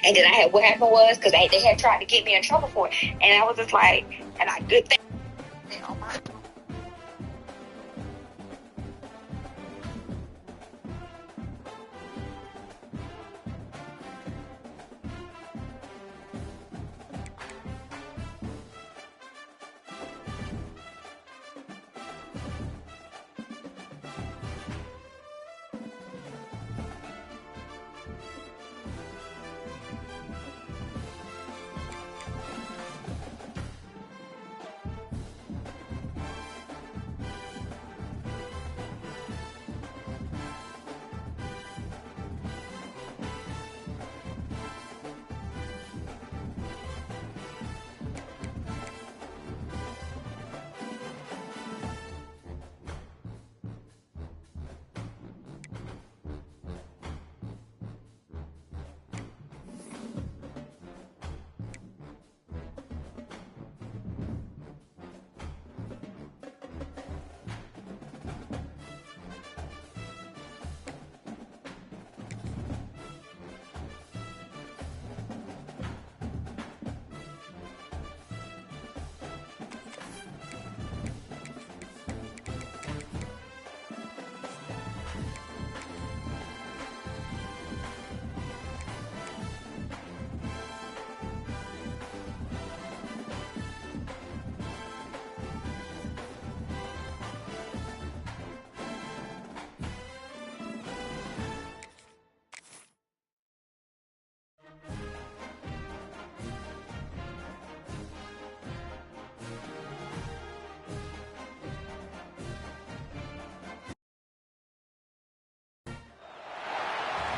And then what happened was, because they had tried to get me in trouble for it. And I was just like, good thing. Oh my.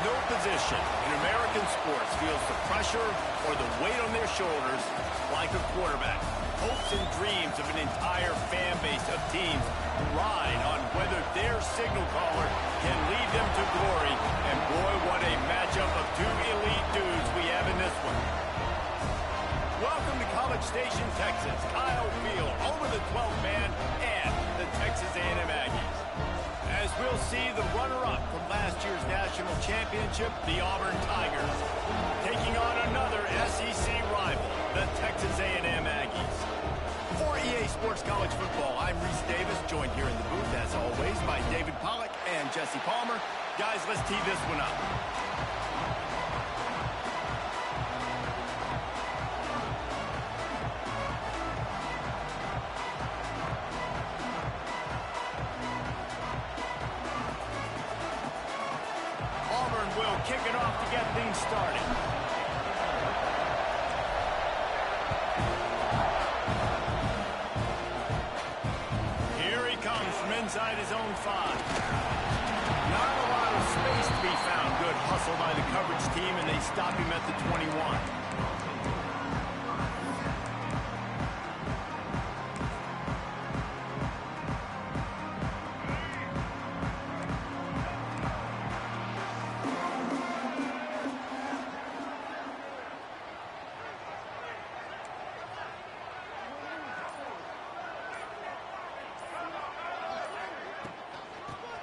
No position in American sports feels the pressure or the weight on their shoulders like a quarterback. Hopes and dreams of an entire fan base of teams ride on whether their signal caller can lead them to glory. And boy, what a matchup of two elite dudes we have in this one. Welcome to College Station, Texas. Kyle Field over the 12th man and the Texas A&M Aggies. As we'll see the runner-up from last year's national championship, the Auburn Tigers, taking on another SEC rival, the Texas A&M Aggies. For EA Sports College Football, I'm Reese Davis, joined here in the booth, as always, by David Pollack and Jesse Palmer. Guys, let's tee this one up. Will kick it off to get things started. Here he comes from inside his own 5. Not a lot of space to be found. Good hustle by the coverage team, and they stop him at the 21.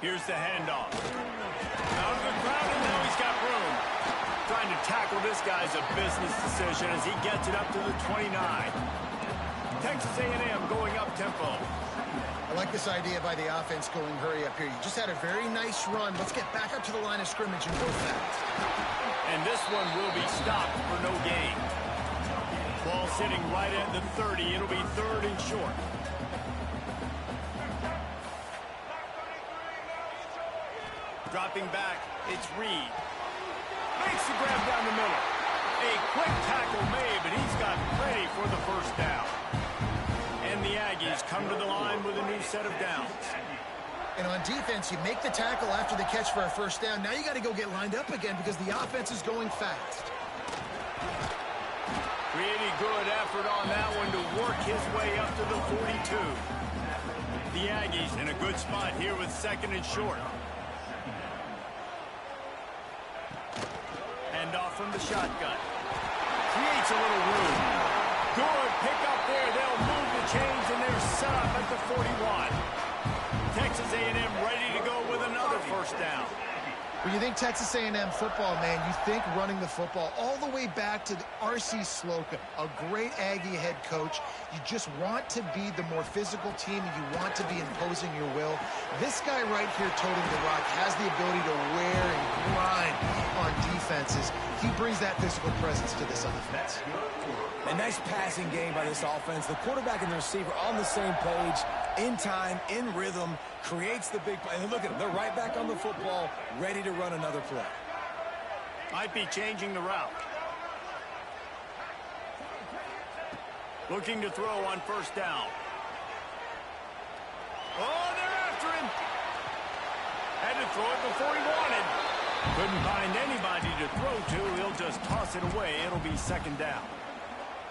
Here's the handoff. Out of the crowd, and now he's got room. Trying to tackle this guy's a business decision as he gets it up to the 29. Texas A&M going up-tempo. I like this idea by the offense going hurry up here. You just had a very nice run. Let's get back up to the line of scrimmage and go fast. And this one will be stopped for no gain. Ball sitting right at the 30. It'll be 3rd and short. Dropping back, it's Reed. Makes the grab down the middle. A quick tackle made, but he's got plenty for the first down. And the Aggies come to the line with a new set of downs. And on defense, you make the tackle after the catch for a first down. Now you got to go get lined up again because the offense is going fast. Really good effort on that one to work his way up to the 42. The Aggies in a good spot here with 2nd and short. Off from the shotgun. Creates a little room. Good pick up there. They'll move the chains, and they're set up at the 41. Texas A&M ready to go with another first down. When you think Texas A&M football, man, you think running the football all the way back to the R.C. Slocum, a great Aggie head coach. You just want to be the more physical team, and you want to be imposing your will. This guy right here toting the rock has the ability to wear and grind on defenses. He brings that physical presence to this offense. A nice passing game by this offense. The quarterback and the receiver on the same page, in time, in rhythm, creates the big play. And look at them. They're right back on the football, ready to run another play. Might be changing the route. Looking to throw on first down. Oh, they're after him. Had to throw it before he wanted. Couldn't find anybody to throw to. He'll just toss it away. It'll be second down.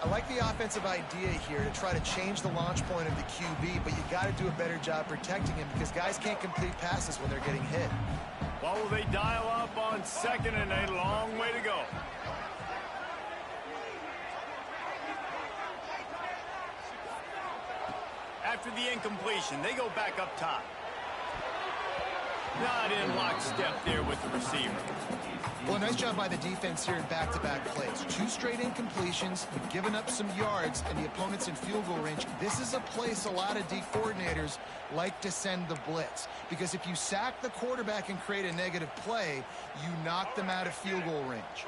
I like the offensive idea here to try to change the launch point of the QB, but you got to do a better job protecting him because guys can't complete passes when they're getting hit. Well, will they dial up on second and a long way to go? After the incompletion, they go back up top. Not in lockstep there with the receiver. Well, nice job by the defense here in back-to-back plays. 2 straight incompletions. You've given up some yards, and the opponent's in field goal range. This is a place a lot of D coordinators like to send the blitz. Because if you sack the quarterback and create a negative play, you knock them out of field goal range.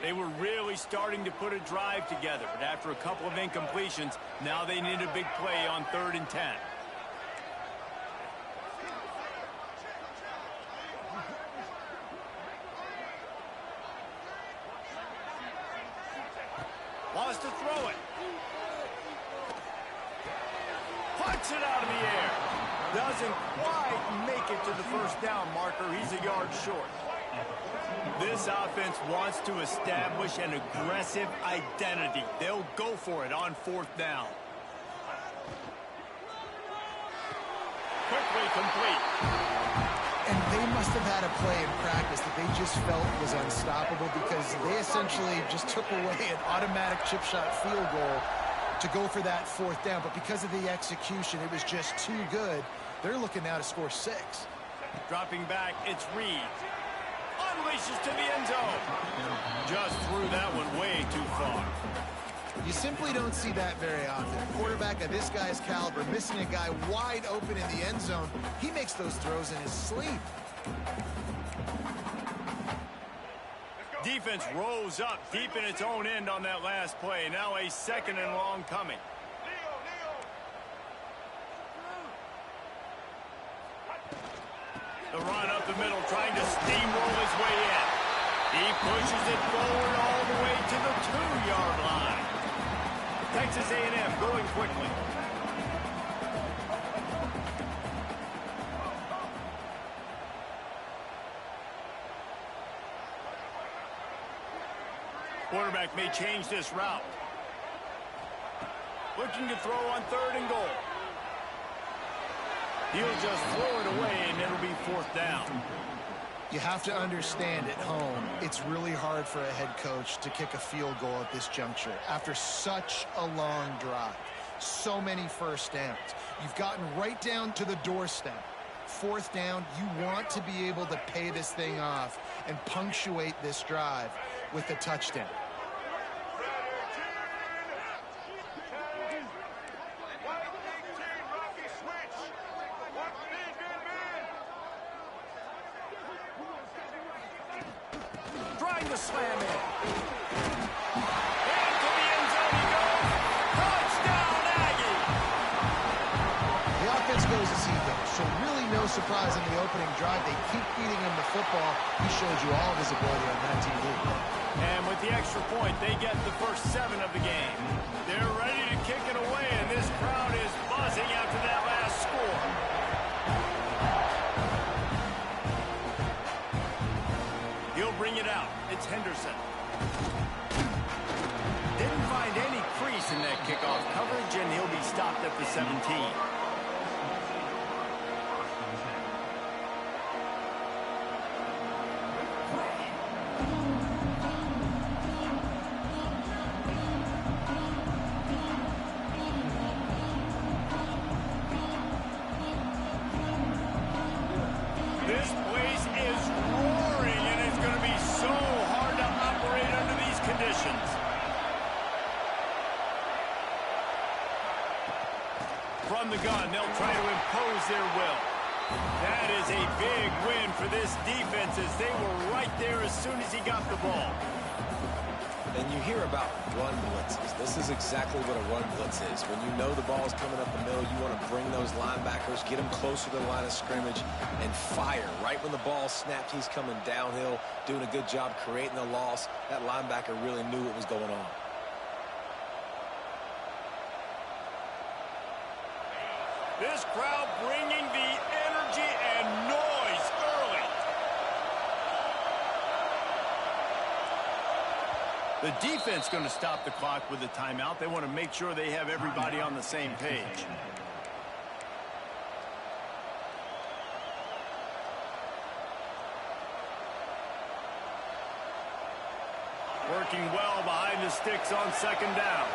They were really starting to put a drive together, but after a couple of incompletions, now they need a big play on 3rd and 10. Wants to throw it. Puts it out of the air. Doesn't quite make it to the first down marker. He's a yard short. This offense wants to establish an aggressive identity. They'll go for it on 4th down. Quickly complete. And they must have had a play in practice that they just felt was unstoppable because they essentially just took away an automatic chip shot field goal to go for that 4th down. But because of the execution, it was just too good. They're looking now to score 6. Dropping back, it's Reed. Unleashes to the end zone. Just threw that one way too far. You simply don't see that very often. A quarterback of this guy's caliber missing a guy wide open in the end zone. He makes those throws in his sleep. Defense rose up deep in its own end on that last play. Now a 2nd and long coming. The run up the middle, trying to steamroll his way in. He pushes it forward all the way to the 2-yard line. Texas A&M going quickly. Quarterback may change this route. Looking to throw on 3rd and goal. He'll just throw it away, and it'll be 4th down. You have to understand at home, it's really hard for a head coach to kick a field goal at this juncture after such a long drive. So many first downs. You've gotten right down to the doorstep. 4th down, you want to be able to pay this thing off and punctuate this drive with a touchdown. Trying to slam in. Into the end zone he goes. Touchdown, Aggie! The offense goes as he goes, so really no surprise in the opening drive. They keep feeding him the football. He showed you all of his ability on that TV. And with the extra point, they get the first 7 of the game. They're ready to kick it away, and this crowd is buzzing after that last score. He'll bring it out. It's Henderson. Didn't find any crease in that kickoff coverage, and he'll be stopped at the 17. This place is roaring. possessions. From the gun, they'll try to impose their will. That is a big win for this defense as they were right there as soon as he got the ball. And you hear about run blitzes. This is exactly what a run blitz is. When you know the ball is coming up the middle, you want to bring those linebackers, get them closer to the line of scrimmage, and fire. Right when the ball snapped, he's coming downhill, doing a good job creating the loss. That linebacker really knew what was going on. This crowd bringing the energy and noise early. The defense going to stop the clock with a timeout. They want to make sure they have everybody on the same page. Working well behind the sticks on second down.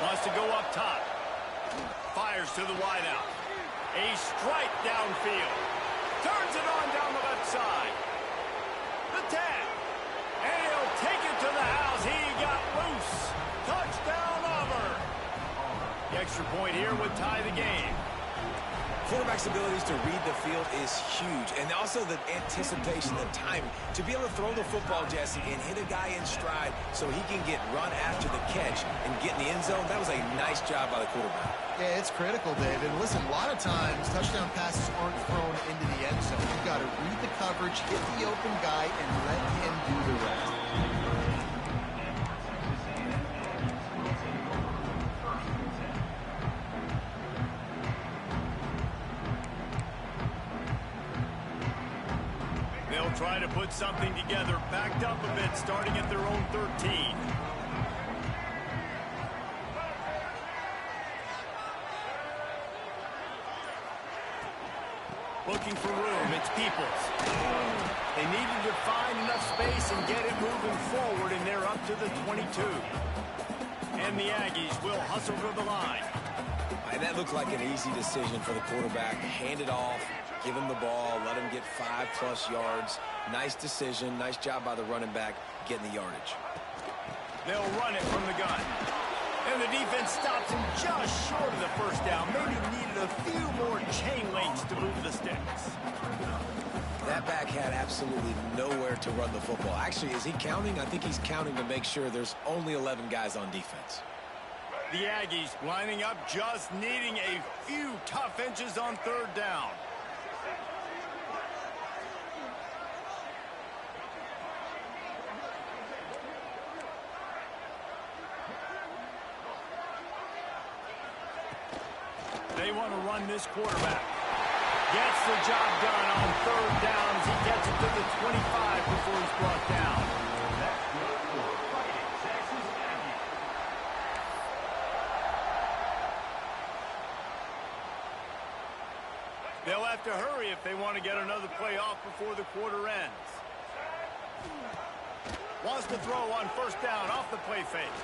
Wants to go up top. Fires to the wideout. A strike downfield. Turns it on down the left side. The tag. And he'll take it to the house. He got loose. Touchdown, Auburn. The extra point here would tie the game. Quarterback's abilities to read the field is huge. And also the anticipation, the timing. To be able to throw the football, Jesse, and hit a guy in stride so he can get run after the catch and get in the end zone, that was a nice job by the quarterback. Yeah, it's critical, Dave. And listen, a lot of times touchdown passes aren't thrown into the end zone. You've got to read the coverage, hit the open guy, and let him do the rest. They'll try to put something together, backed up a bit, starting at their own 13. Looking for room, it's Peoples. They needed to find enough space and get it moving forward, and they're up to the 22. And the Aggies will hustle to the line. And that looked like an easy decision for the quarterback. Hand it off, give him the ball, let him get 5+ yards. Nice decision, nice job by the running back getting the yardage. They'll run it from the gun. And the defense stops him just short of the first down. Maybe needed a few more chain links to move the sticks. That back had absolutely nowhere to run the football. Actually, is he counting? I think he's counting to make sure there's only 11 guys on defense. The Aggies lining up, just needing a few tough inches on third down. They want to run this quarterback. Gets the job done on third down as he gets it to the 25 before he's brought down. They'll have to hurry if they want to get another play off before the quarter ends. Wants to throw on first down off the play fake.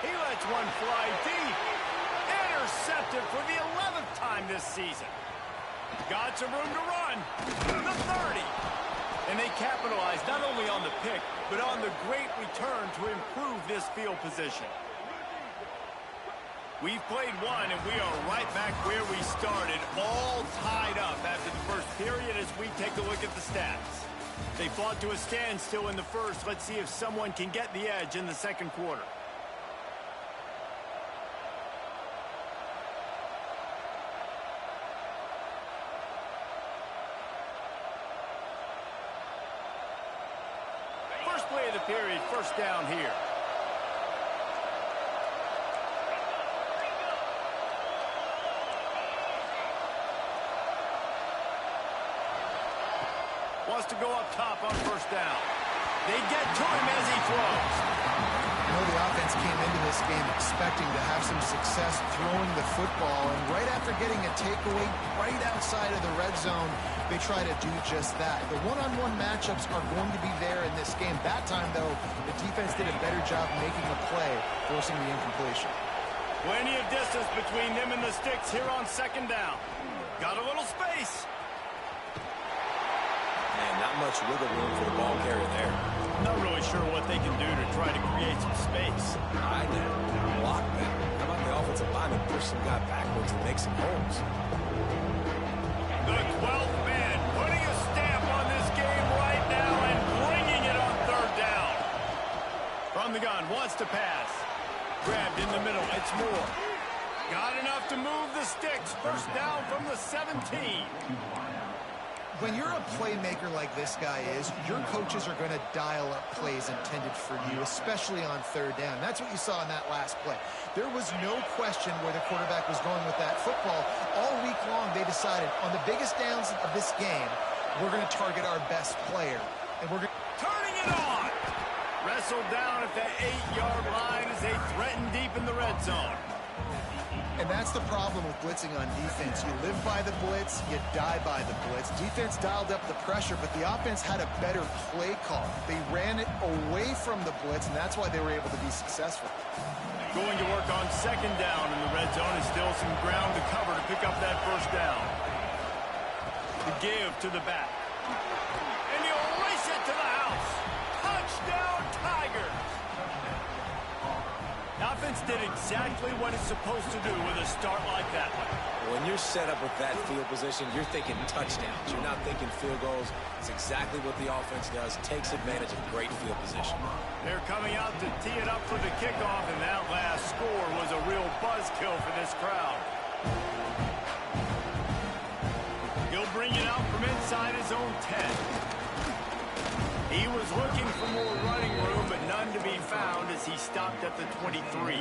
He lets one fly deep. Intercepted for the 11th time this season. Got some room to run. The 30. And they capitalize not only on the pick, but on the great return to improve this field position. We've played one, and we are right back where we started, all tied up after the first period as we take a look at the stats. They fought to a standstill in the first. Let's see if someone can get the edge in the second quarter. First play of the period, first down here. Wants to go up top on first down. They get to him as he throws. You know, the offense came into this game expecting to have some success throwing the football, and right after getting a takeaway right outside of the red zone, they try to do just that. The one-on-one matchups are going to be there in this game. That time, though, the defense did a better job making a play, forcing the incompletion. Plenty of distance between them and the sticks here on second down. Got a little space. Man, not much wiggle room for the ball carrier there. Not really sure what they can do to try to create some space. I did. Block that. How about the offensive lineman push some guy backwards and make some holes? The 12th man putting a stamp on this game right now and bringing it on third down. From the gun, wants to pass. Grabbed in the middle, it's Moore. Got enough to move the sticks. First down from the 17. When you're a playmaker like this guy is, your coaches are going to dial up plays intended for you, especially on third down. That's what you saw in that last play. There was no question where the quarterback was going with that football. All week long, they decided on the biggest downs of this game, we're going to target our best player. And we're going turning it on. Wrestled down at the 8-yard line as they threaten deep in the red zone. And that's the problem with blitzing on defense. You live by the blitz, you die by the blitz. Defense dialed up the pressure, but the offense had a better play call. They ran it away from the blitz, and that's why they were able to be successful. Going to work on second down in the red zone, and still some ground to cover to pick up that first down. The give to the back. And he'll race it to the house. Touchdown, Tigers! The offense did exactly what it's supposed to do with a start like that one. When you're set up with that field position, you're thinking touchdowns. You're not thinking field goals. It's exactly what the offense does. Takes advantage of great field position. They're coming out to tee it up for the kickoff, and that last score was a real buzzkill for this crowd. He'll bring it out from inside his own 10. He was looking for more running room, but none to be found as he stopped at the 23.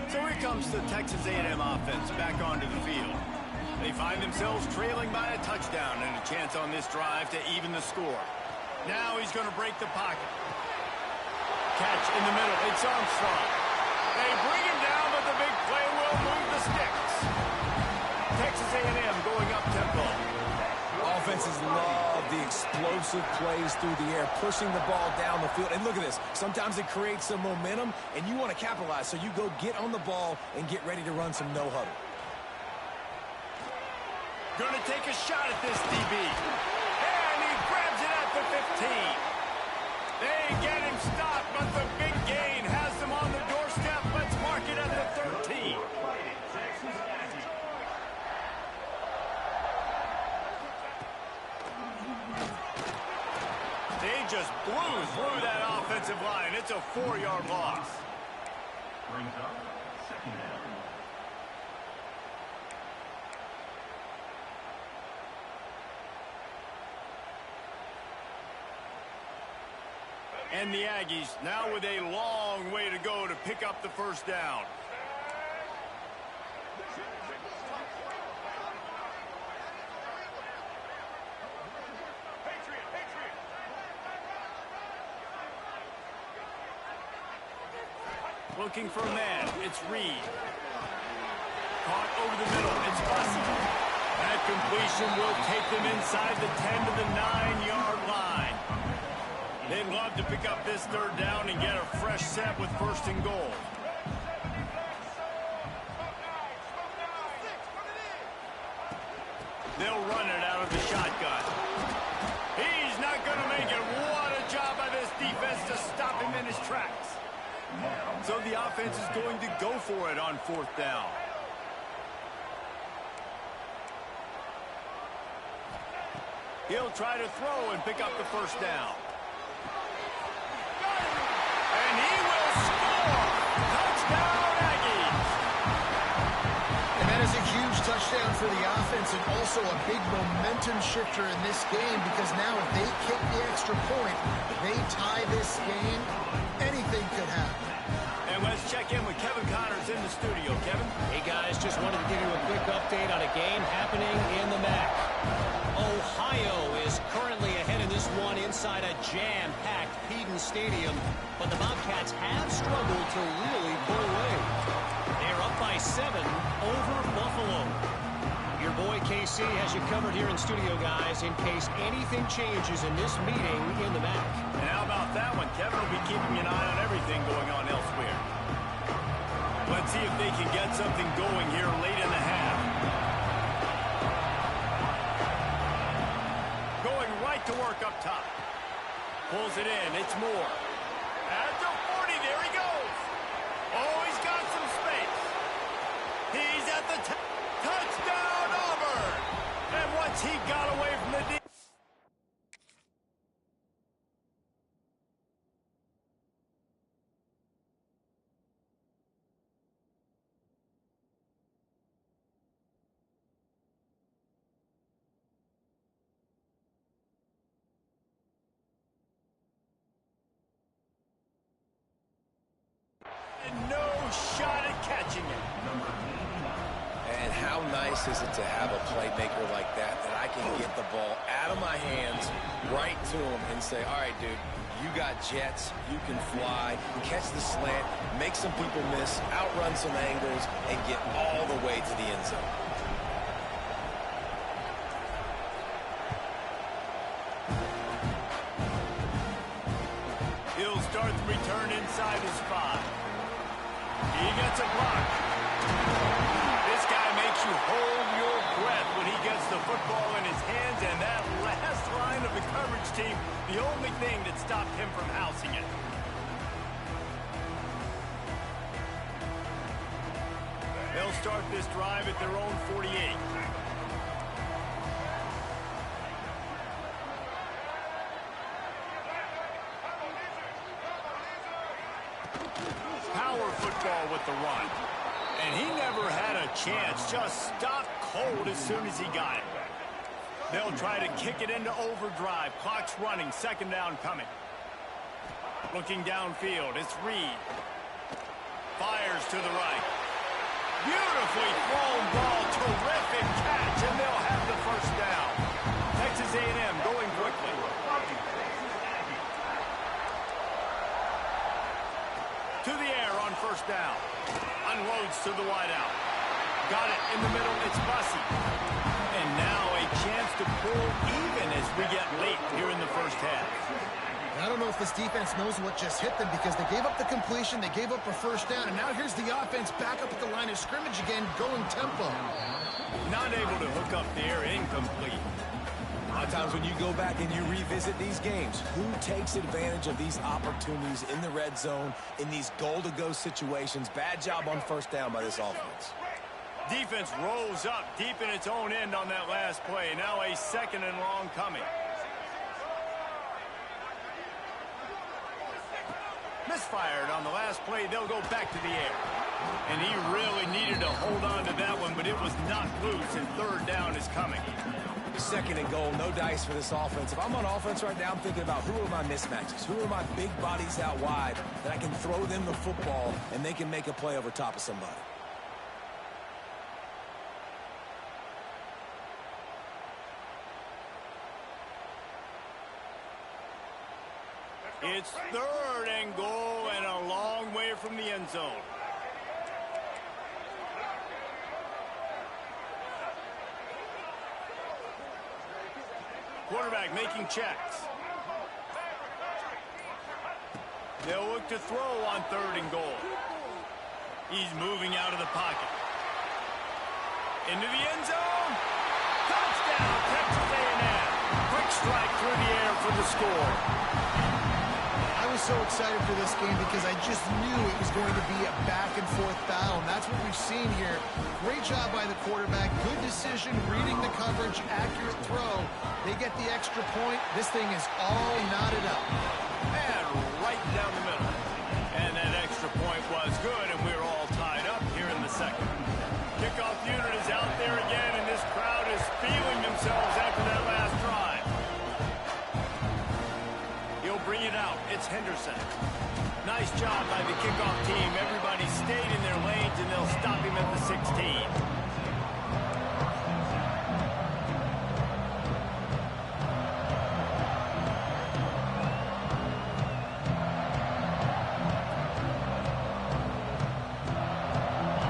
So here comes the Texas A&M offense back onto the field. They find themselves trailing by a touchdown and a chance on this drive to even the score. Now he's going to break the pocket. Catch in the middle. It's Armstrong. They bring him down, but the big play will move the sticks. Texas A&M going up tempo. Offenses love the explosive plays through the air, pushing the ball down the field. And look at this. Sometimes it creates some momentum, and you want to capitalize. So you go get on the ball and get ready to run some no-huddle. Going to take a shot at this DB. And he grabs it at the 15. They get him stopped, but the big gain has them on the doorstep. Let's mark it at the 13. They just blew through that offensive line. It's a 4-yard loss. Brings up second down. And the Aggies now with a long way to go to pick up the first down. Looking for a man. It's Reed. Caught over the middle. It's Bussey. That completion will take them inside the 10 to the 9-yard line. They'd love to pick up this third down and get a fresh set with first and goal. They'll run it out of the shotgun. He's not going to make it. What a job by this defense to stop him in his tracks. So the offense is going to go for it on fourth down. He'll try to throw and pick up the first down. And he will score! Touchdown, Aggies! And that is a huge touchdown for the offense and also a big momentum shifter in this game because now if they kick the extra point, they tie this game, anything could happen. And let's check in with Kevin Connors in the studio. Kevin? Hey, guys, just wanted to give you a quick update on a game happening in the MAC. Ohio is currently ahead in this one inside a jam-packed Peden Stadium, but the Bobcats have struggled to really pull away. They are up by 7 over Buffalo. Your boy KC has you covered here in studio, guys, in case anything changes in this meeting in the MAC. And how about that one? Kevin will be keeping an eye on everything going on elsewhere. Let's see if they can get something going here late in the half. Going right to work up top. Pulls it in. It's Moore. At the 40. There he goes. Oh, he's got some space. He's at the touchdown, Auburn. And once he got away from the defense. No shot at catching it. And how nice is it to have a playmaker like that I can get the ball out of my hands right to him and say, all right, dude, you got jets, you can fly, catch the slant, make some people miss, outrun some angles, and get all the way to the end zone. He'll start the return inside his 5. He gets a block. This guy makes you hold your breath when he gets the football in his hands, and that last line of the coverage team, the only thing that stopped him from housing it. They'll start this drive at their own 48. Power football with the run. And he never had a chance. Just stopped cold as soon as he got it. They'll try to kick it into overdrive. Clock's running. Second down coming. Looking downfield. It's Reed. Fires to the right. Beautifully thrown ball. Terrific catch. And they'll have the first down. Texas A&M going quickly. To the air on first down. Unloads to the wideout. Got it in the middle. It's Bussey. And now a chance to pull even as we get late here in the first half. I don't know if this defense knows what just hit them because they gave up the completion, they gave up a first down, and now here's the offense back up at the line of scrimmage again, going tempo. Not able to hook up there. Incomplete. A lot of times when you go back and you revisit these games, who takes advantage of these opportunities in the red zone, in these goal-to-go situations? Bad job on first down by this offense. Defense rolls up deep in its own end on that last play. Now a second and long coming. Misfired on the last play. They'll go back to the air. And he really needed to hold on to that one, but it was not loose, and third down is coming. Second and goal, no dice for this offense. If I'm on offense right now, I'm thinking about who are my mismatches? Who are my big bodies out wide that I can throw them the football and they can make a play over top of somebody? It's third and goal and a long way from the end zone. Quarterback making checks. They'll look to throw on third and goal. He's moving out of the pocket. Into the end zone. Touchdown, Texas A&M. Quick strike through the air for the score. I was so excited for this game because I just knew it was going to be a back-and-forth battle, and that's what we've seen here. Great job by the quarterback, good decision, reading the coverage, accurate throw. They get the extra point. This thing is all knotted up. And right down the middle. And that extra point was good, and we're all tied up here in the second. Kickoff unit is out there again, and this crowd is feeling themselves after that last drive. He'll bring it out. It's Henderson. Nice job by the kickoff team. Everybody stayed in their lanes, and they'll stop him at the 16.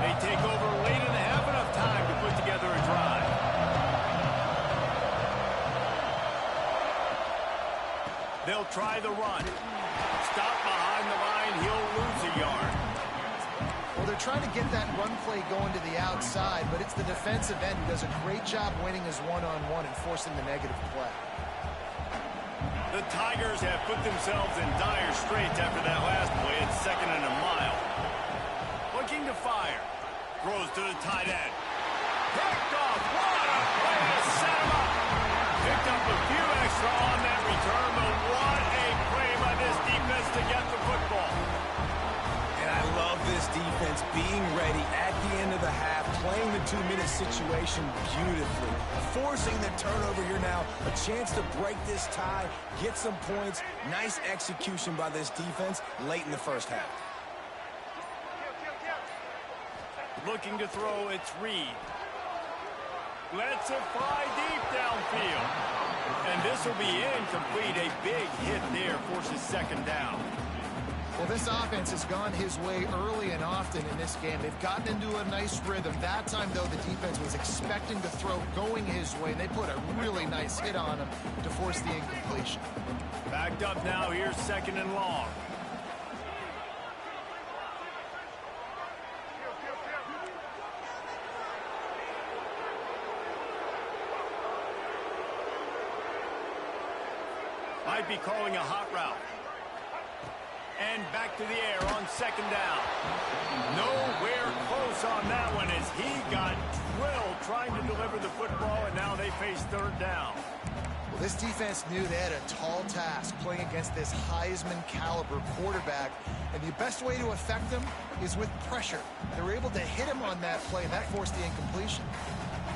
They take over late in the half, enough time to put together a drive. They'll try the run. Stop behind the line. He'll lose a yard. Well, they're trying to get that run play going to the outside, but it's the defensive end who does a great job winning his one-on-one and forcing the negative play. The Tigers have put themselves in dire straits after that last play. It's 2nd and a mile. Looking to fire. Throws to the tight end. Picked off. What a play to set him up. Picked up a few extra on that return, but what a play by this defense to get the football. And I love this defense being ready at the end of the half, playing the 2-minute situation beautifully, forcing the turnover here now, a chance to break this tie, get some points. Nice execution by this defense late in the first half. Looking to throw, it's Reed. Lets it fly deep downfield. And this will be incomplete. A big hit there forces 2nd down. Well, this offense has gone his way early and often in this game. They've gotten into a nice rhythm. That time, though, the defense was expecting the throw going his way, and they put a really nice hit on him to force the incompletion. Backed up now. Here's 2nd and long. Might be calling a hot route. And back to the air on 2nd down. Nowhere close on that one as he got drilled trying to deliver the football, and now they face 3rd down. Well, this defense knew they had a tall task playing against this Heisman caliber quarterback, and the best way to affect him is with pressure. They were able to hit him on that play, and that forced the incompletion.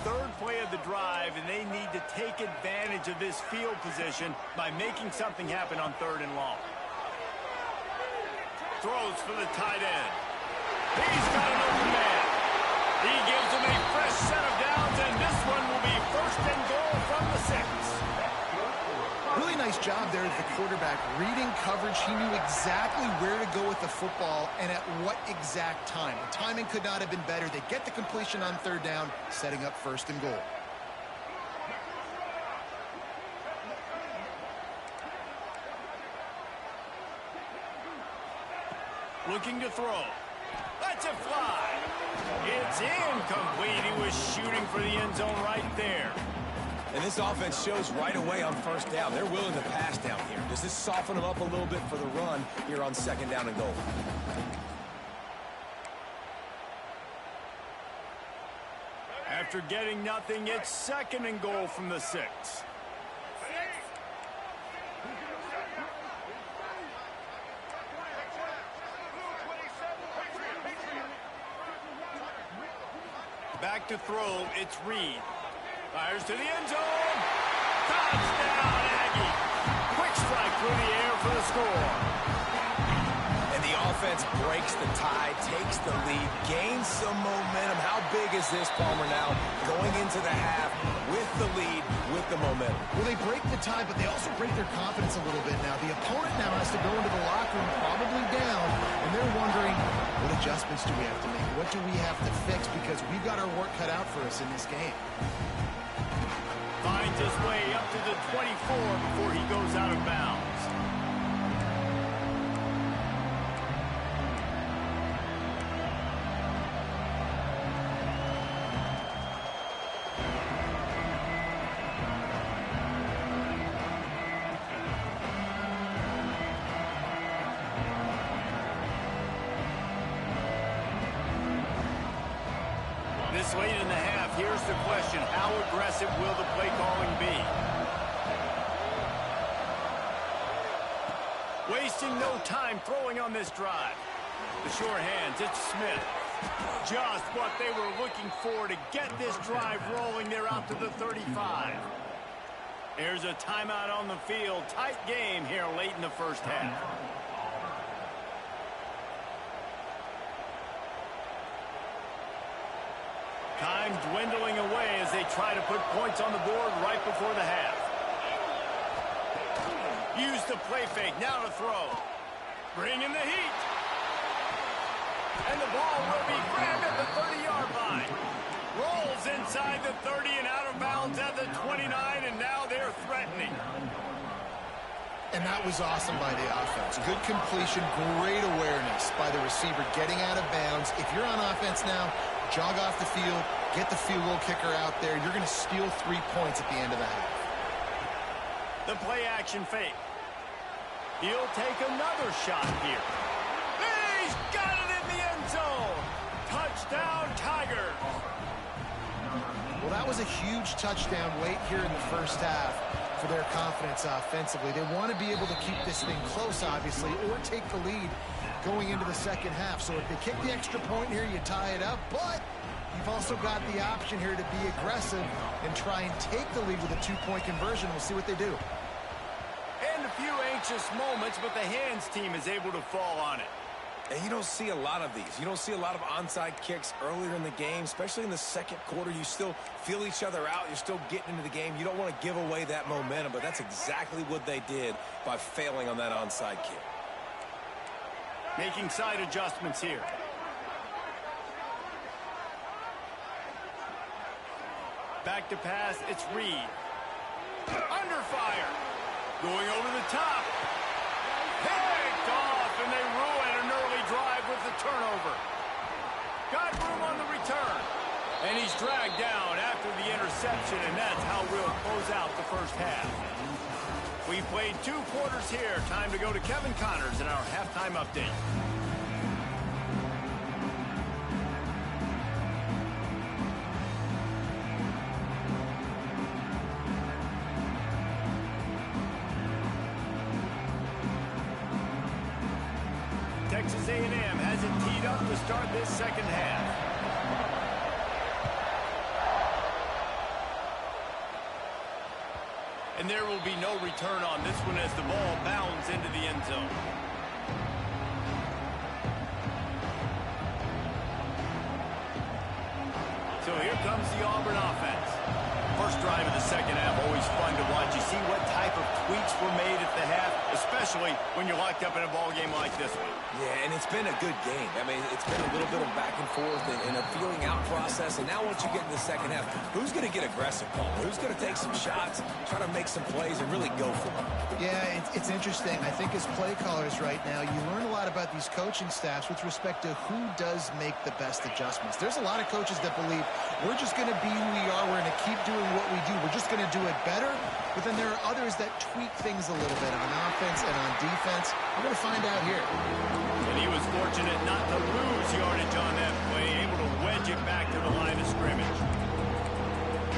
3rd play of the drive, and they need to take advantage of this field position by making something happen on 3rd and long. Throws for the tight end. He's got an open man. He gives him a fresh set of downs, and this one will be 1st and goal from the 6. Really nice job there at the quarterback. Reading coverage, he knew exactly where to go with the football and at what exact time. The timing could not have been better. They get the completion on 3rd down, setting up 1st and goal. Looking to throw. Lets it fly. It's incomplete. He was shooting for the end zone right there. And this offense shows right away on 1st down. They're willing to pass down here. Does this soften them up a little bit for the run here on 2nd down and goal? After getting nothing, it's 2nd and goal from the 6. Back to throw, it's Reed. Fires to the end zone. Touchdown, Aggie. Quick strike through the air for the score. And the offense breaks the tie, takes the lead, gains some momentum. How big is this, Palmer, now going into the half with the lead, with the momentum? Well, they break the tie, but they also break their confidence a little bit now. The opponent now has to go into the locker room probably down, and they're wondering, what adjustments do we have to make? What do we have to fix? Because we've got our work cut out for us in this game. Finds his way up to the 24 before he goes out of bounds. This late in the half, here's the question. How aggressive will the play calling be? Wasting no time throwing on this drive. The short hands, it's Smith. Just what they were looking for to get this drive rolling. They're out to the 35. There's a timeout on the field. Tight game here late in the first half. Time dwindling away as they try to put points on the board right before the half. Use the play fake, now to throw. Bring in the heat. And the ball will be grabbed at the 30-yard line. Rolls inside the 30 and out of bounds at the 29, and now they're threatening. And that was awesome by the offense. Good completion, great awareness by the receiver getting out of bounds. If you're on offense now, jog off the field, get the field goal kicker out there. You're going to steal 3 points at the end of the half. The play action fake. He'll take another shot here. He's got it in the end zone. Touchdown, Tigers. Well, that was a huge touchdown late here in the first half for their confidence offensively. They want to be able to keep this thing close, obviously, or take the lead going into the second half. So if they kick the extra point here, you tie it up. But you've also got the option here to be aggressive and try and take the lead with a 2-point conversion. We'll see what they do. And a few anxious moments, but the hands team is able to fall on it. And you don't see a lot of these. You don't see a lot of onside kicks earlier in the game, especially in the second quarter. You still feel each other out. You're still getting into the game. You don't want to give away that momentum, but that's exactly what they did by failing on that onside kick. Making side adjustments here. Back to pass, it's Reed. Under fire. Going over the top. Picked off, and they ruin an early drive with the turnover. Got room on the return. And he's dragged down after the interception, and that's how we'll close out the first half. We played 2 quarters here. Time to go to Kevin Connors in our halftime update. Texas A&M has it teed up to start this second half. And there will be no return on this one as the ball bounds into the end zone. So here comes the Auburn offense. First drive of the second half, always fun to watch. You see what type of tweaks were made at the half, especially when you're locked up in a ball game like this one. Yeah, and it's been a good game. I mean, it's been a little bit of back and forth and a feeling out process. And now once you get in the second half, who's going to get aggressive, Paul? Who's going to take some shots, try to make some plays, and really go for them? Yeah, it's interesting. I think as play callers right now, you learn a lot about these coaching staffs with respect to who does make the best adjustments. There's a lot of coaches that believe we're just going to be who we are. We're going to keep doing what we do. We're just going to do it better. But then there are others that tweak things a little bit on offense and on defense. We're going to find out here. And he was fortunate not to lose yardage on that play, able to wedge it back to the line of scrimmage.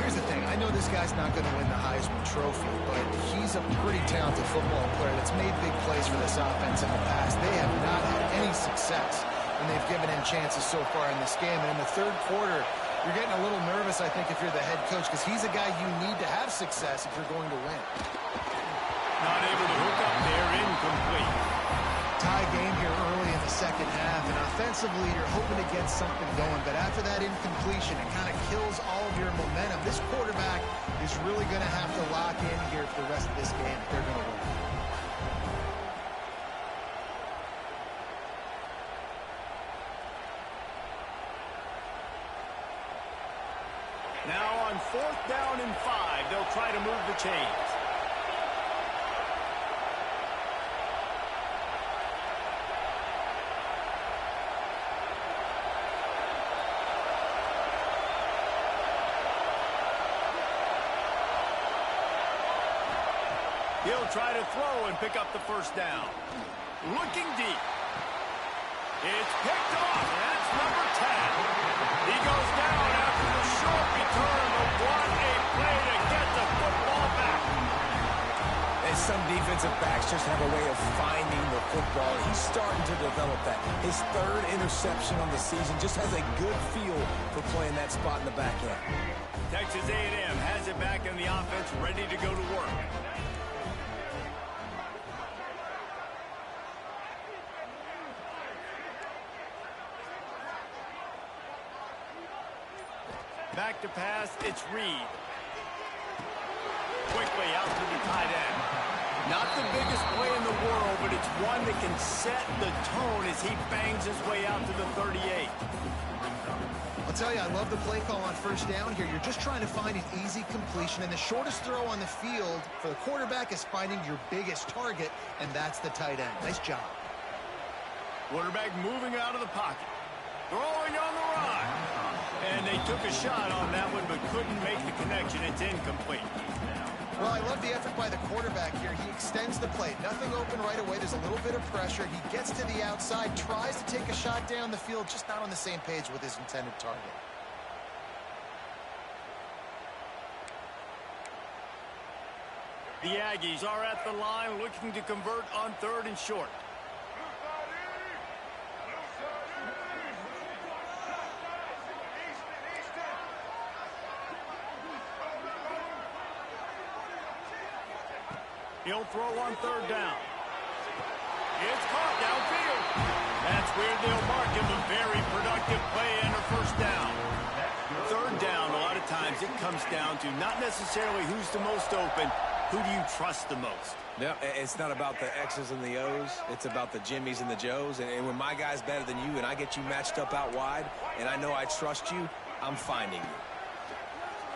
Here's the thing. I know this guy's not going to win the Heisman Trophy, but he's a pretty talented football player that's made big plays for this offense in the past. They have not had any success when they've given him chances so far in this game. And in the third quarter, you're getting a little nervous, I think, if you're the head coach, because he's a guy you need to have success if you're going to win. Not able to hook up there, incomplete. Tie game here early in the second half, and offensively, you're hoping to get something going, but after that incompletion, it kind of kills all of your momentum. This quarterback is really going to have to lock in here for the rest of this game if they're going to win. Now on 4th down and 5, they'll try to move the chains. He'll try to throw and pick up the first down. Looking deep. It's picked off. That's number 10. He goes down after the short return, but what a play to get the football back. And some defensive backs just have a way of finding the football. He's starting to develop that. His 3rd interception on the season, just has a good feel for playing that spot in the back end. Texas A&M has it back in the offense, ready to go to work. Back to pass, it's Reed. Quickly out to the tight end. Not the biggest play in the world, but it's one that can set the tone as he bangs his way out to the 38. I'll tell you, I love the play call on first down here. You're just trying to find an easy completion, and the shortest throw on the field for the quarterback is finding your biggest target, and that's the tight end. Nice job. Quarterback moving out of the pocket. Throwing on the run. And they took a shot on that one, but couldn't make the connection. It's incomplete. Well, I love the effort by the quarterback here. He extends the play. Nothing open right away. There's a little bit of pressure. He gets to the outside, tries to take a shot down the field, just not on the same page with his intended target. The Aggies are at the line looking to convert on 3rd and short. He'll throw on 3rd down. It's caught downfield. That's where they'll mark him. A very productive play and a 1st down. 3rd down, a lot of times it comes down to not necessarily who's the most open, who do you trust the most? Yeah, it's not about the X's and the O's. It's about the Jimmies and the Joes. And when my guy's better than you and I get you matched up out wide and I know I trust you, I'm finding you.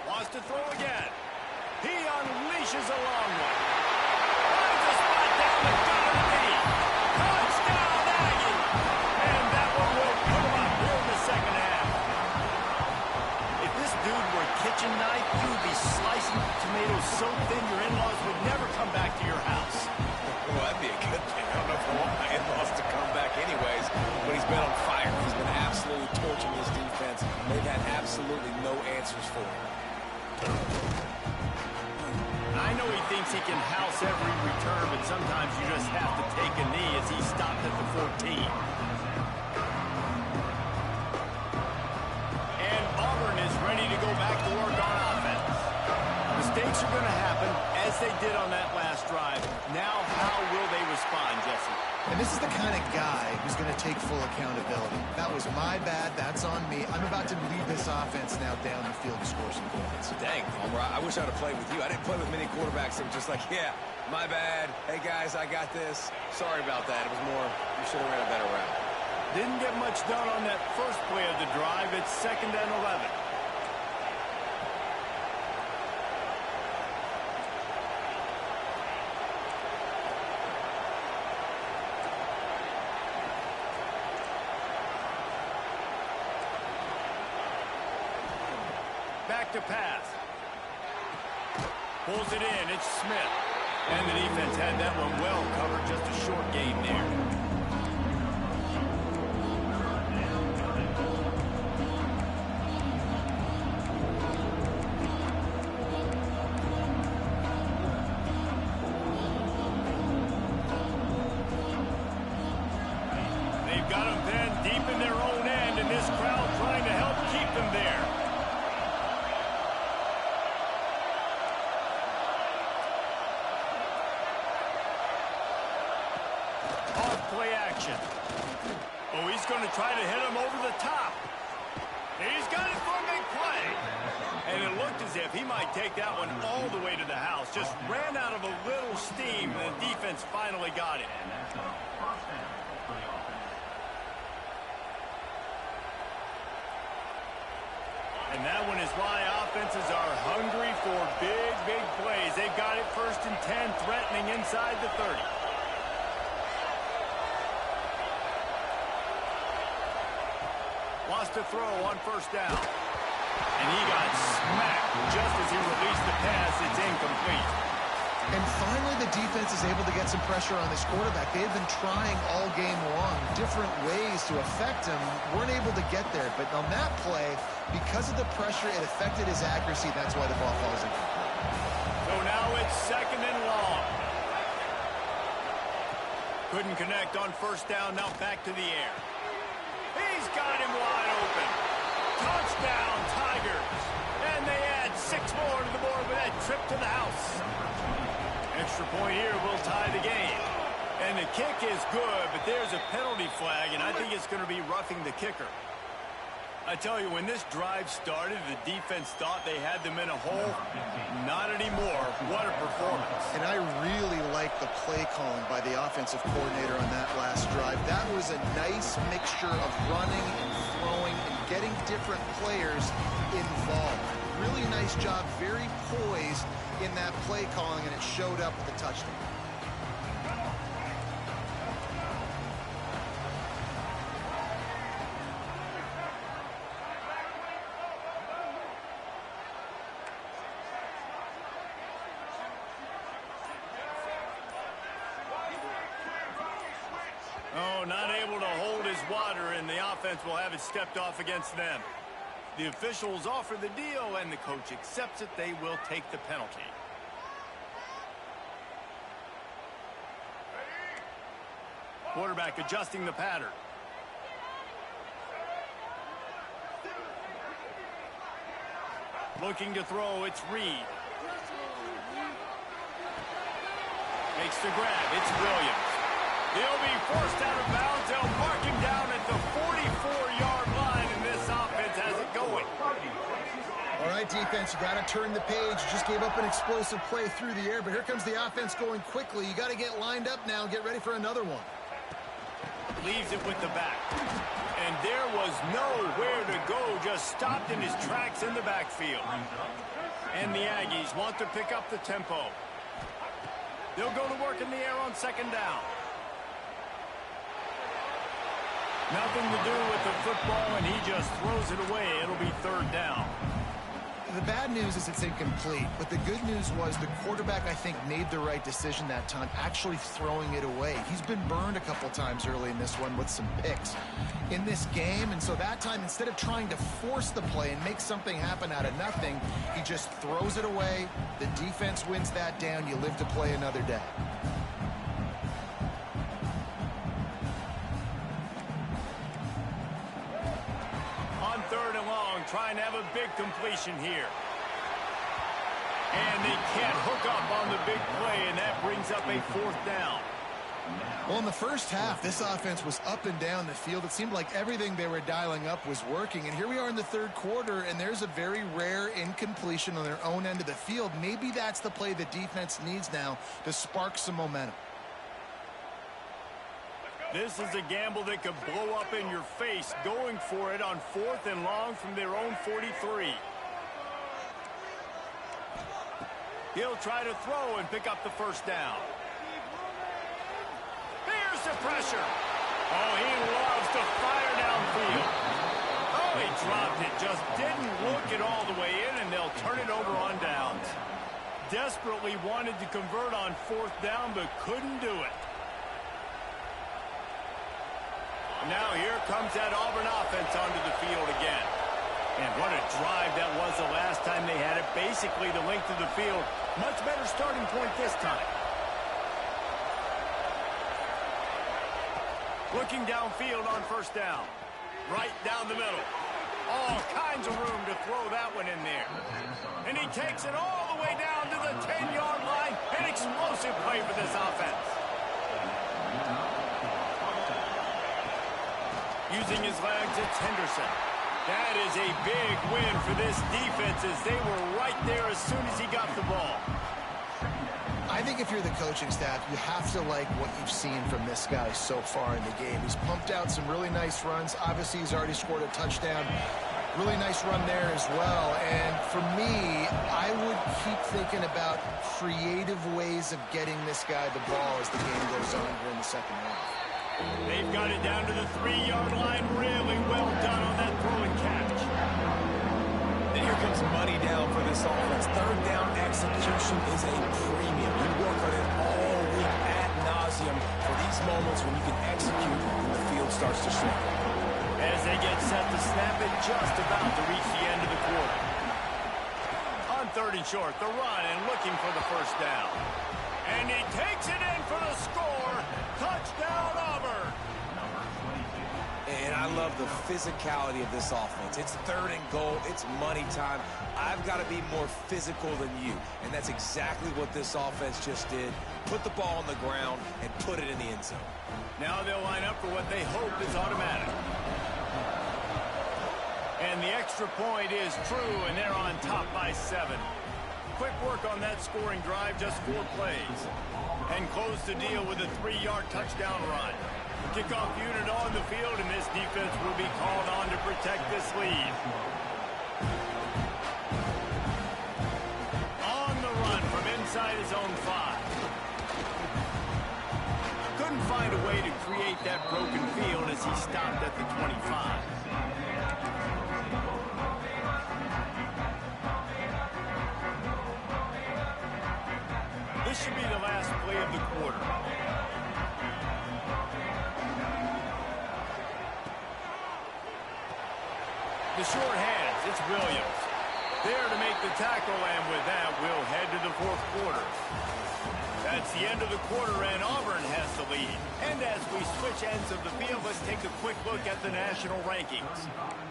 Wants to throw again. He unleashes a long one. Finds a spot down the gut of the knee. Touchdown, Aggie! And that one will put him up here in the 2nd half. If this dude were a kitchen knife, you would be slicing tomatoes so thin your in-laws would never come back to your house. Well, that'd be a good thing. I don't know if I want my in-laws to come back anyways, but he's been on fire. He's been absolutely torching this defense. They've had absolutely no answers for him. I know he thinks he can house every return, but sometimes you just have to take a knee as he stopped at the 14. And Auburn is ready to go back to work on offense. Mistakes are going to happen, as they did on that last drive. Now, how will they respond, Jesse? And this is the kind of guy who's going to take full accountability. That was my bad. That's on me. I'm about to lead this offense now down the field to score some points. Dang, Homer, I wish I would have played with you. I didn't play with many quarterbacks that were just like, yeah, my bad. Hey, guys, I got this. Sorry about that. It was more, you should have ran a better route. Didn't get much done on that first play of the drive. It's 2nd and 11. Back to pass. Pulls it in. It's Smith. And the defense had that one well covered. Just a short gain there. They've got them then deep in their own end, and this crowd trying to help keep them there. Play action. Oh, he's going to try to hit him over the top. He's got it for a big play. And it looked as if he might take that one all the way to the house. Just ran out of a little steam, and the defense finally got it. And that one is why offenses are hungry for big, big plays. They've got it 1st and 10, threatening inside the 30. Wants to throw on 1st down. And he got smacked just as he released the pass. It's incomplete. And finally, the defense is able to get some pressure on this quarterback. They've been trying all game long different ways to affect him. Weren't able to get there. But on that play, because of the pressure, it affected his accuracy. That's why the ball falls incomplete. So now it's 2nd and long. Couldn't connect on 1st down. Now back to the air. He's got him wide open. Touchdown, Tigers. And they add 6 more to the board with that trip to the house. Extra point here will tie the game. And the kick is good, but there's a penalty flag, and I think it's going to be roughing the kicker. I tell you, when this drive started, the defense thought they had them in a hole. Not anymore. What a performance. And I really like the play play calling by the offensive coordinator on that last drive. That was a nice mixture of running and throwing and getting different players involved. Really nice job, very poised in that play calling, and it showed up with the touchdown. Oh, not able to hold his water, and the offense will have it stepped off against them. The officials offer the deal, and the coach accepts it. They will take the penalty. Quarterback adjusting the pattern. Looking to throw, it's Reed. Makes the grab, it's Williams. He'll be forced out of bounds. They'll mark him down at the 44-yard line, and this offense has it going. All right, defense, you got to turn the page. You just gave up an explosive play through the air, but here comes the offense going quickly. You got to get lined up now and get ready for another one. Leaves it with the back. And there was nowhere to go, just stopped in his tracks in the backfield. And the Aggies want to pick up the tempo. They'll go to work in the air on second down. Nothing to do with the football, and he just throws it away. It'll be third down. The bad news is it's incomplete, but the good news was the quarterback, I think, made the right decision that time, actually throwing it away. He's been burned a couple times early in this one with some picks in this game, and so that time, instead of trying to force the play and make something happen out of nothing, he just throws it away. The defense wins that down. You live to play another day. Third and long, trying to have a big completion here. And they can't hook up on the big play, and that brings up a fourth down. Well, in the first half, this offense was up and down the field. It seemed like everything they were dialing up was working. And here we are in the third quarter, and there's a very rare incompletion on their own end of the field. Maybe that's the play the defense needs now to spark some momentum. This is a gamble that could blow up in your face, going for it on fourth and long from their own 43. He'll try to throw and pick up the first down. Here's the pressure. Oh, he loves to fire downfield. Oh, he dropped it. Just didn't look it all the way in, and they'll turn it over on downs. Desperately wanted to convert on fourth down, but couldn't do it. Now here comes that Auburn offense onto the field again. And what a drive that was the last time they had it. Basically the length of the field. Much better starting point this time. Looking downfield on first down. Right down the middle. All kinds of room to throw that one in there. And he takes it all the way down to the 10-yard line. An explosive play for this offense. Using his legs, it's Henderson. That is a big win for this defense as they were right there as soon as he got the ball. I think if you're the coaching staff, you have to like what you've seen from this guy so far in the game. He's pumped out some really nice runs. Obviously, he's already scored a touchdown. Really nice run there as well. And for me, I would keep thinking about creative ways of getting this guy the ball as the game goes on here in the second half. They've got it down to the 3-yard line. Really well done on that throw and catch. And here comes money down for this offense. Third down execution is a premium. You work on it all week ad nauseum for these moments when you can execute and the field starts to shrink. As they get set to snap it, just about to reach the end of the quarter. On third and short, the run and looking for the first down. And he takes it in for the score. Touchdown, Auburn. And I love the physicality of this offense. It's third and goal. It's money time. I've got to be more physical than you. And that's exactly what this offense just did. Put the ball on the ground and put it in the end zone. Now they'll line up for what they hope is automatic. And the extra point is true, and they're on top by 7. Quick work on that scoring drive, just 4 plays. And close the deal with a 3-yard touchdown run. Kickoff unit on the field, and this defense will be called on to protect this lead. On the run from inside his own 5. Couldn't find a way to create that broken field as he stopped at the 25. This should be the last play of the quarter. The short hands, it's Williams. There to make the tackle, and with that, we'll head to the 4th quarter. That's the end of the quarter, and Auburn has the lead. And as we switch ends of the field, let's take a quick look at the national rankings.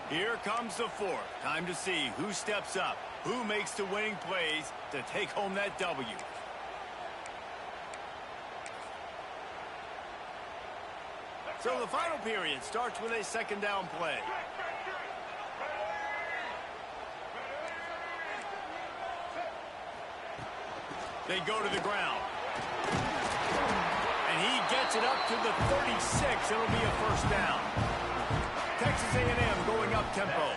Here comes the 4th. Time to see who steps up, who makes the winning plays to take home that W. So the final period starts with a 2nd down play. They go to the ground. And he gets it up to the 36. It'll be a 1st down. Texas A&M going up tempo.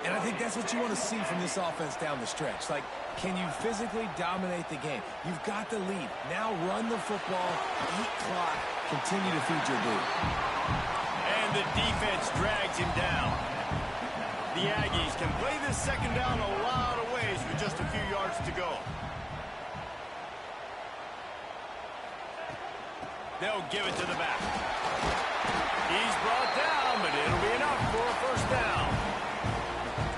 And I think that's what you want to see from this offense down the stretch. Like, can you physically dominate the game? You've got the lead. Now run the football, eat clock, continue to feed your dude. And the defense drags him down. The Aggies can play this 2nd down a lot of ways with just a few yards to go. They'll give it to the back. He's brought down, but it'll be enough for a 1st down.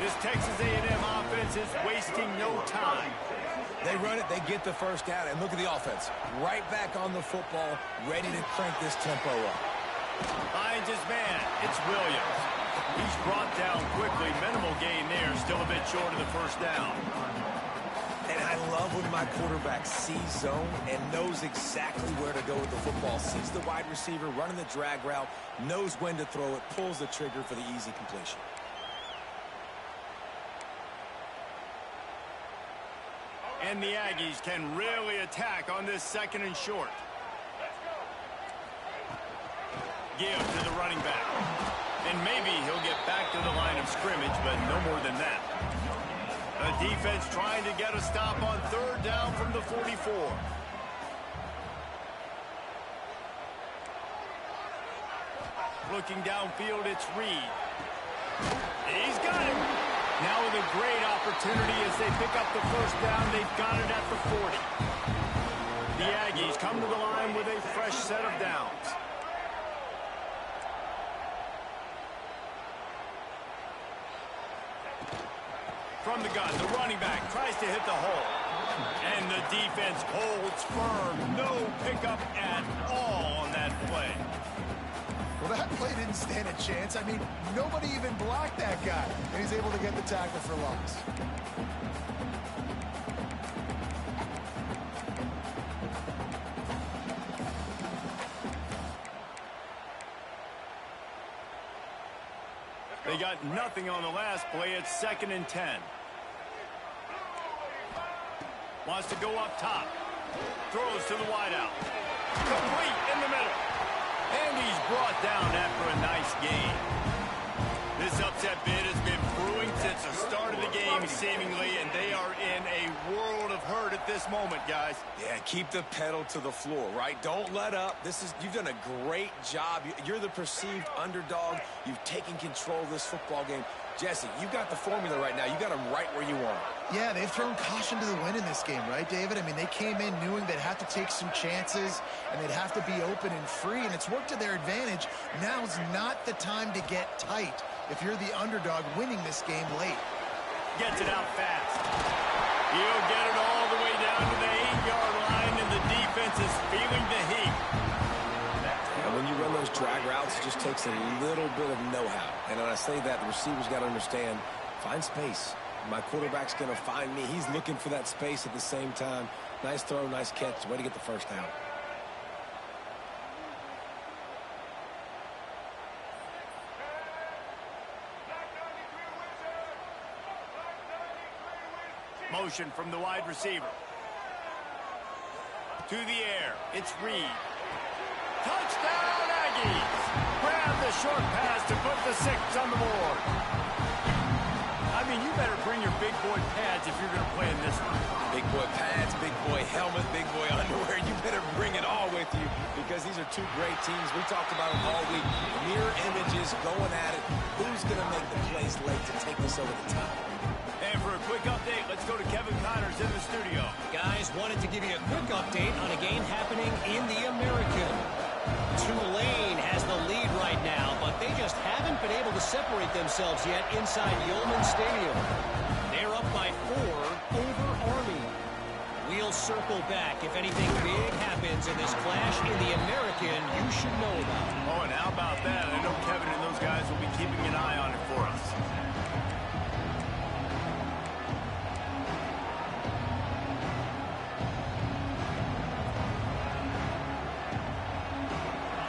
This Texas A&M offense is wasting no time. They run it, they get the 1st down, and look at the offense. Right back on the football, ready to crank this tempo up. Finds his man. It's Williams. He's brought down quickly. Minimal gain there, still a bit short of the 1st down. And I love when my quarterback sees zone and knows exactly where to go with the football. Sees the wide receiver running the drag route, knows when to throw it, pulls the trigger for the easy completion. And the Aggies can really attack on this 2nd and short. Give to the running back. And maybe he'll get back to the line of scrimmage, but no more than that. The defense trying to get a stop on 3rd down from the 44. Looking downfield, it's Reed. He's got it. Now with a great opportunity as they pick up the 1st down. They've got it at the 40. The Aggies come to the line with a fresh set of downs. From the gun, the running back tries to hit the hole. And the defense holds firm. No pickup at all on that play. Well, that play didn't stand a chance. I mean, nobody even blocked that guy. And he's able to get the tackle for loss. They got nothing on the last play. It's 2nd and 10. Wants to go up top. Throws to the wideout. Complete in the middle. And he's brought down after a nice gain. This upset bid has been brewing since the start of the game, seemingly, and they are in a world of hurt at this moment, guys. Yeah, keep the pedal to the floor, right? Don't let up. You've done a great job. You're the perceived underdog. You've taken control of this football game. Jesse, you've got the formula right now. You got them right where you want them. Yeah, they've thrown caution to the wind in this game, right, David? I mean, they came in knowing they'd have to take some chances and they'd have to be open and free, and it's worked to their advantage. Now's not the time to get tight if you're the underdog winning this game late. Gets it out fast. He'll get it all the way down to the 8-yard line, and the defense is feeling the heat. And when you run those drag routes, it just takes a little bit of know-how. And when I say that, the receiver's got to understand, find space. My quarterback's going to find me. He's looking for that space at the same time. Nice throw, nice catch. Way to get the 1st down. motion from the wide receiver. To the air, it's Reed. Touchdown, Aggies! Grab the short pass to put the 6 on the board. I mean, you better bring your big boy pads if you're going to play in this one. Big boy pads, big boy helmet, big boy underwear. You better bring it all with you because these are two great teams. We talked about them all week. Mirror images going at it. Who's going to make the plays late to take this over the top? And for a quick update, let's go to Kevin Connors in the studio. Guys, wanted to give you a quick update on a game happening in the American. Tulane has the lead right now, but they just haven't been able to separate themselves yet inside Yulman Stadium. They're up by 4 over Army. We'll circle back if anything big happens in this clash in the American you should know about. Oh, and how about that? I know Kevin and those guys will be keeping an eye on it for us.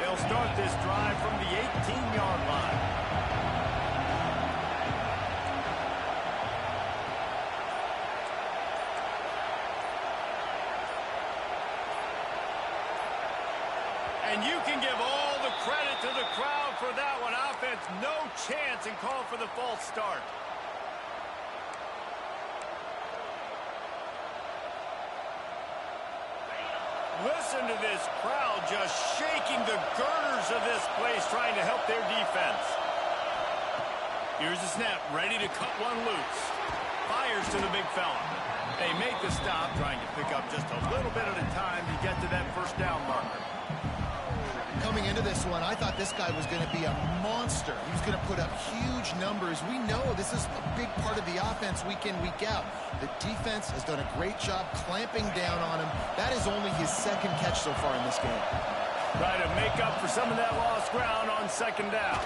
They'll start this drive from the 18-yard line. And you can give all the credit to the crowd for that one. Offense, no chance, and call for the false start. Listen to this crowd just shaking the girders of this place, trying to help their defense. Here's the snap, ready to cut one loose. Fires to the big fella. They make the stop, trying to pick up just a little bit at a time to get to that first down marker. Coming into this one, I thought this guy was going to be a monster. He was going to put up huge numbers. We know this is a big part of the offense week in, week out. The defense has done a great job clamping down on him. That is only his 2nd catch so far in this game. Try to make up for some of that lost ground on 2nd down.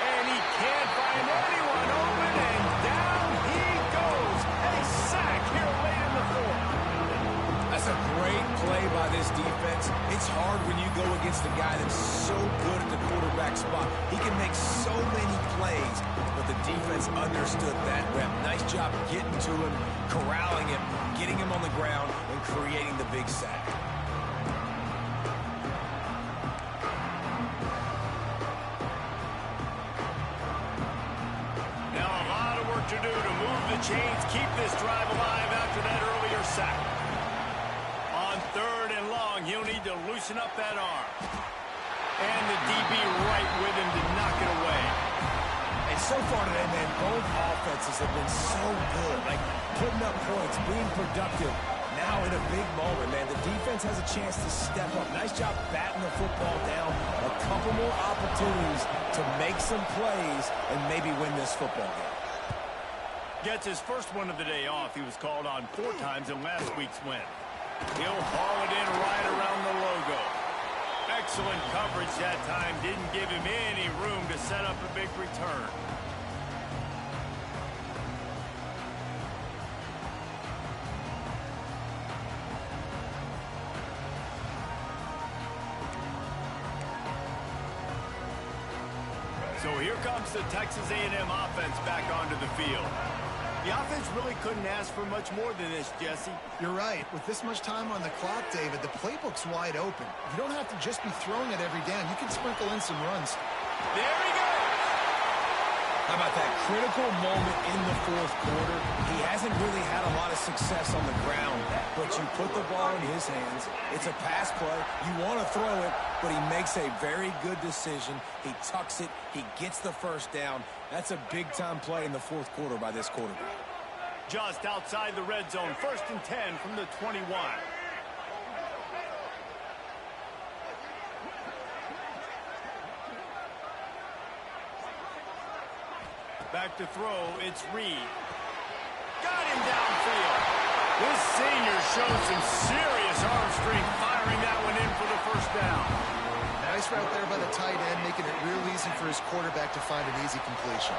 And he can't find anyone open, and down he goes. A sack here late in the 4th. That's a great play by this defense. It's hard when you go against a guy that's so good at the quarterback spot. He can make so many plays, but the defense understood that rep. Nice job getting to him, corralling him, getting him on the ground, and creating the big sack. Now a lot of work to do to move the chains, keep this drive alive after that earlier sack. On 3rd and long, he'll need to loosen up that arm. And the DB right with him to knock it away. And so far today, man, both offenses have been so good. Like, putting up points, being productive. Now in a big moment, man, the defense has a chance to step up. Nice job batting the football down. A couple more opportunities to make some plays and maybe win this football game. Gets his first one of the day off. He was called on 4 times in last week's win. He'll haul it in right around the logo. Excellent coverage that time. Didn't give him any room to set up a big return. So here comes the Texas A&M offense back onto the field. The offense really couldn't ask for much more than this, Jesse. You're right. With this much time on the clock, David, the playbook's wide open. You don't have to just be throwing it every down. You can sprinkle in some runs. There he goes! How about that critical moment in the 4th quarter? He hasn't really had a lot of success on the ground, but you put the ball in his hands. It's a pass play. You want to throw it, but he makes a very good decision. He tucks it. He gets the first down. That's a big-time play in the 4th quarter by this quarterback. Just outside the red zone, 1st and 10 from the 21. Back to throw, it's Reed. Got him downfield. This senior shows some serious arm strength, firing that one in for the first down. Nice route there by the tight end, making it real easy for his quarterback to find an easy completion.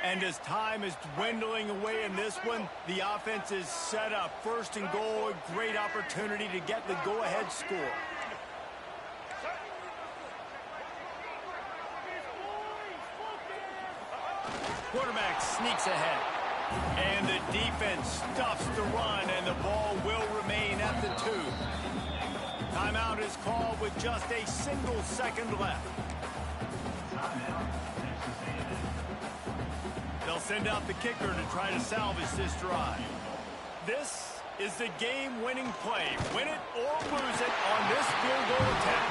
And as time is dwindling away in this one, the offense is set up. First and goal, a great opportunity to get the go-ahead score. Quarterback sneaks ahead. And the defense stuffs the run, and the ball will remain at the 2. Timeout is called with just a single second left. They'll send out the kicker to try to salvage this drive. This is the game-winning play. Win it or lose it on this field goal attempt.